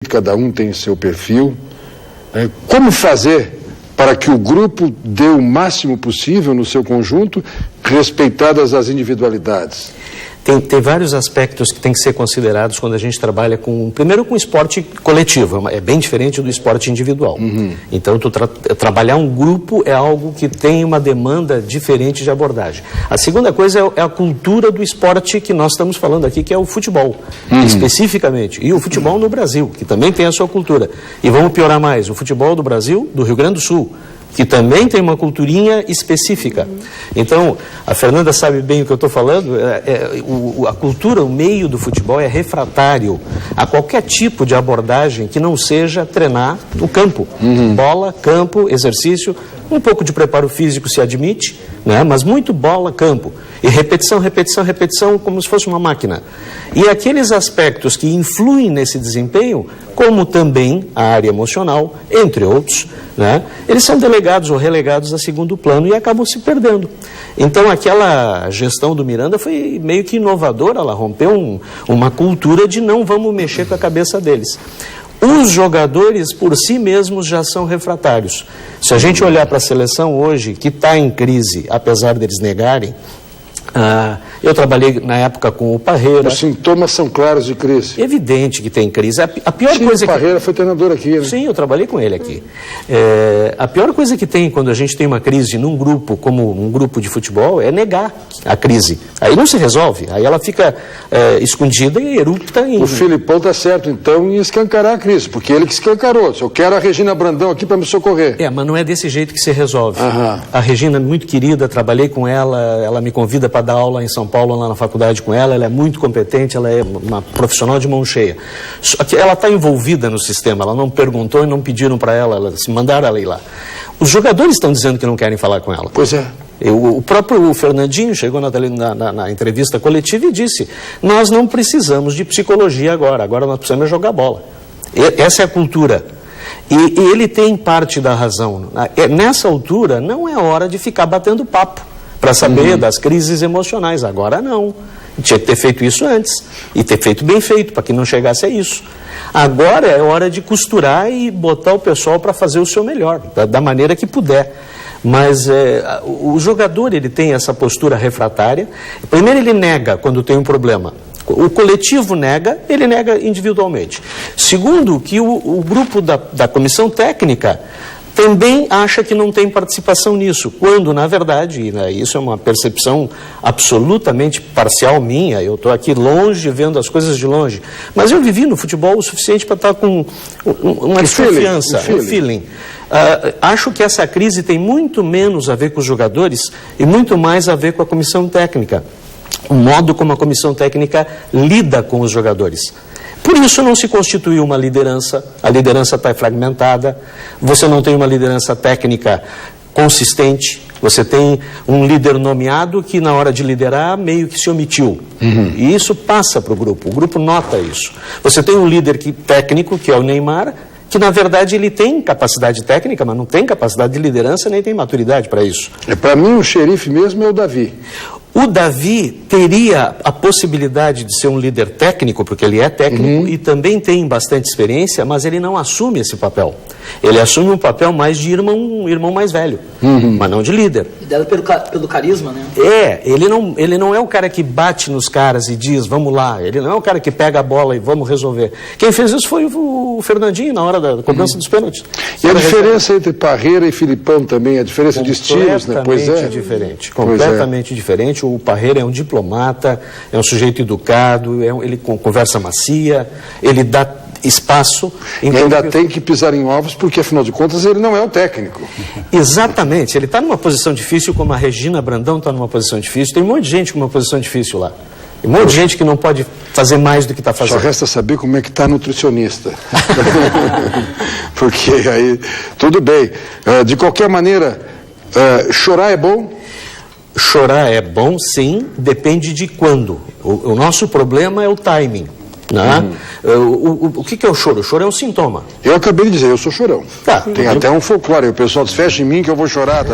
cada um tem seu perfil. Como fazer para que o grupo dê o máximo possível no seu conjunto, respeitadas as individualidades? Tem vários aspectos que têm que ser considerados quando a gente trabalha primeiro com esporte coletivo, é bem diferente do esporte individual. Então, trabalhar um grupo é algo que tem uma demanda diferente de abordagem. A segunda coisa é a cultura do esporte que nós estamos falando aqui, que é o futebol, especificamente. E o futebol no Brasil, que também tem a sua cultura. E vamos piorar mais, o futebol do Brasil, do Rio Grande do Sul, que também tem uma culturinha específica. Então, a Fernanda sabe bem o que eu estou falando, a cultura, o meio do futebol é refratário a qualquer tipo de abordagem que não seja treinar no campo. Bola, campo, exercício, um pouco de preparo físico se admite, né? Mas muito bola, campo. E repetição, repetição, repetição, como se fosse uma máquina. E aqueles aspectos que influem nesse desempenho, como também a área emocional, entre outros, né? Eles são delegados ou relegados a segundo plano e acabam se perdendo. Então, aquela gestão do Miranda foi meio que inovadora, ela rompeu uma cultura de não vamos mexer com a cabeça deles. Os jogadores, por si mesmos, já são refratários. Se a gente olhar para a seleção hoje, que está em crise, apesar deles negarem, eu trabalhei na época com o Parreira. Os sintomas são claros de crise. Evidente que tem crise. A pior Sim, coisa o Parreira foi treinador aqui, né? Sim, eu trabalhei com ele aqui. A pior coisa que tem quando a gente tem uma crise num grupo, como um grupo de futebol, é negar a crise. Aí não se resolve. Aí ela fica escondida e erupta. O Filipão está certo, então, em escancarar a crise, porque ele que escancarou. Eu quero a Regina Brandão aqui para me socorrer. Mas não é desse jeito que se resolve. A Regina é muito querida, trabalhei com ela me convida para dar aula em São Paulo, lá na faculdade com ela é muito competente, ela é uma profissional de mão cheia. Só que ela está envolvida no sistema, ela não perguntou e não pediram para ela se mandaram ela ir lá. Os jogadores estão dizendo que não querem falar com ela. Pois é. O próprio Fernandinho chegou na entrevista coletiva e disse: nós não precisamos de psicologia agora nós precisamos jogar bola. Essa é a cultura. E ele tem parte da razão. Nessa altura, não é hora de ficar batendo papo para saber das crises emocionais. Agora não. Tinha que ter feito isso antes. E ter feito bem feito, para que não chegasse a isso. Agora é hora de costurar e botar o pessoal para fazer o seu melhor, da maneira que puder. Mas o jogador, ele tem essa postura refratária. Primeiro, ele nega quando tem um problema. O coletivo nega, ele nega individualmente. Segundo, que o grupo da comissão técnica também acha que não tem participação nisso, quando, na verdade, isso é uma percepção absolutamente parcial minha, eu estou aqui longe, vendo as coisas de longe, mas eu vivi no futebol o suficiente para estar com uma desconfiança, um feeling. Acho que essa crise tem muito menos a ver com os jogadores e muito mais a ver com a comissão técnica, o modo como a comissão técnica lida com os jogadores. Por isso não se constituiu uma liderança, a liderança está fragmentada, você não tem uma liderança técnica consistente, você tem um líder nomeado que na hora de liderar meio que se omitiu. E isso passa para o grupo nota isso. Você tem um líder técnico, que é o Neymar, que na verdade ele tem capacidade técnica, mas não tem capacidade de liderança, nem tem maturidade para isso. Para mim o xerife mesmo é o Davi. O Davi teria a possibilidade de ser um líder técnico, porque ele é técnico e também tem bastante experiência, mas ele não assume esse papel. Ele assume um papel mais de irmão mais velho, mas não de líder. E dela pelo carisma, né? Ele não é o cara que bate nos caras e diz, vamos lá. Ele não é o cara que pega a bola e vamos resolver. Quem fez isso foi o Fernandinho, na hora da cobrança dos pênaltis. E a diferença entre Parreira e Filipão também, a diferença de estilos, né? Pois é. Completamente diferente. O Parreira é um diplomata, é um sujeito educado, ele conversa macia, ele dá espaço. E ainda tem que pisar em ovos, porque afinal de contas ele não é o técnico. Exatamente, ele está numa posição difícil, como a Regina Brandão está numa posição difícil, tem um monte de gente com uma posição difícil lá. Tem um monte de gente que não pode fazer mais do que está fazendo. Só resta saber como é que está a nutricionista. Porque aí, tudo bem. De qualquer maneira, chorar é bom? Chorar é bom, sim, depende de quando. O nosso problema é o timing. Né? O que é o choro? O choro é um sintoma. Eu acabei de dizer, eu sou chorão. Tá. Tem até um folclore, o pessoal diz, fecha em mim que eu vou chorar. Tá?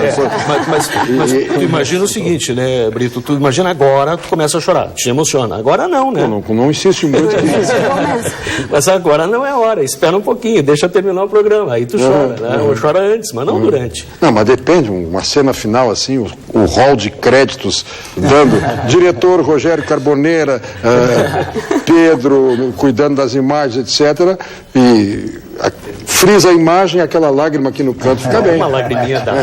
Mas tu imagina o seguinte, né, Brito? Tu imagina agora, tu começa a chorar, te emociona. Agora não, né? Não insiste muito. Mas agora não é hora, espera um pouquinho, deixa terminar o programa, aí tu chora, né? Ou chora antes, mas não durante. Não, mas depende, uma cena final assim, o hall de créditos dando diretor Rogério Carboneira, Pedro cuidando das imagens, etc. E frisa a imagem, aquela lágrima aqui no canto, fica bem. Uma lagriminha dá.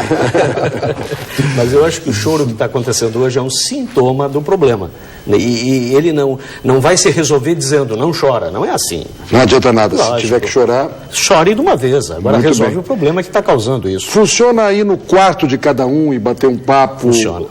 Mas eu acho que o choro que está acontecendo hoje é um sintoma do problema. E ele não vai se resolver dizendo, não chora, não é assim. Não adianta nada, Lógico. se tiver que chorar... Chore de uma vez, agora Muito resolve bem. o problema que está causando isso. Funciona aí no quarto de cada um e bater um papo? Funciona.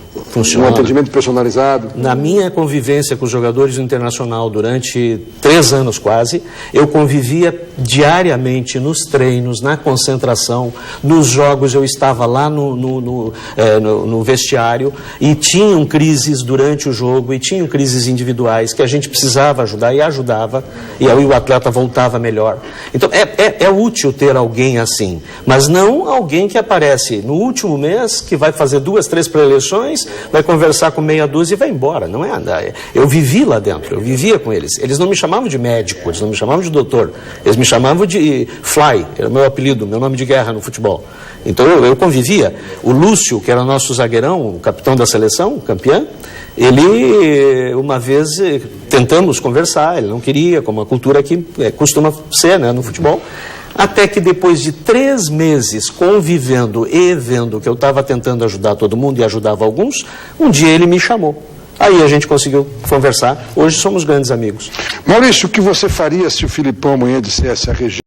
Um atendimento personalizado? Na minha convivência com os jogadores do Internacional durante 3 anos quase, eu convivia diariamente nos treinos, na concentração, nos jogos, eu estava lá no vestiário e tinham crises durante o jogo e tinham crises individuais que a gente precisava ajudar e ajudava, e aí o atleta voltava melhor. Então é útil ter alguém assim, mas não alguém que aparece no último mês, que vai fazer 2, 3 pré-eleições, vai conversar com meia dúzia e vai embora. Não é andar. Eu vivi lá dentro, eu vivia com eles. Eles não me chamavam de médico, eles não me chamavam de doutor, eles me chamavam de Fly, era o meu apelido, meu nome de guerra no futebol. Então eu convivia. O Lúcio, que era nosso zagueirão, o capitão da seleção, campeão, ele, uma vez, tentamos conversar, ele não queria, como a cultura que costuma ser, né, no futebol. Até que depois de 3 meses convivendo e vendo que eu estava tentando ajudar todo mundo e ajudava alguns, um dia ele me chamou. Aí a gente conseguiu conversar. Hoje somos grandes amigos. Maurício, o que você faria se o Filipão amanhã dissesse a Regina?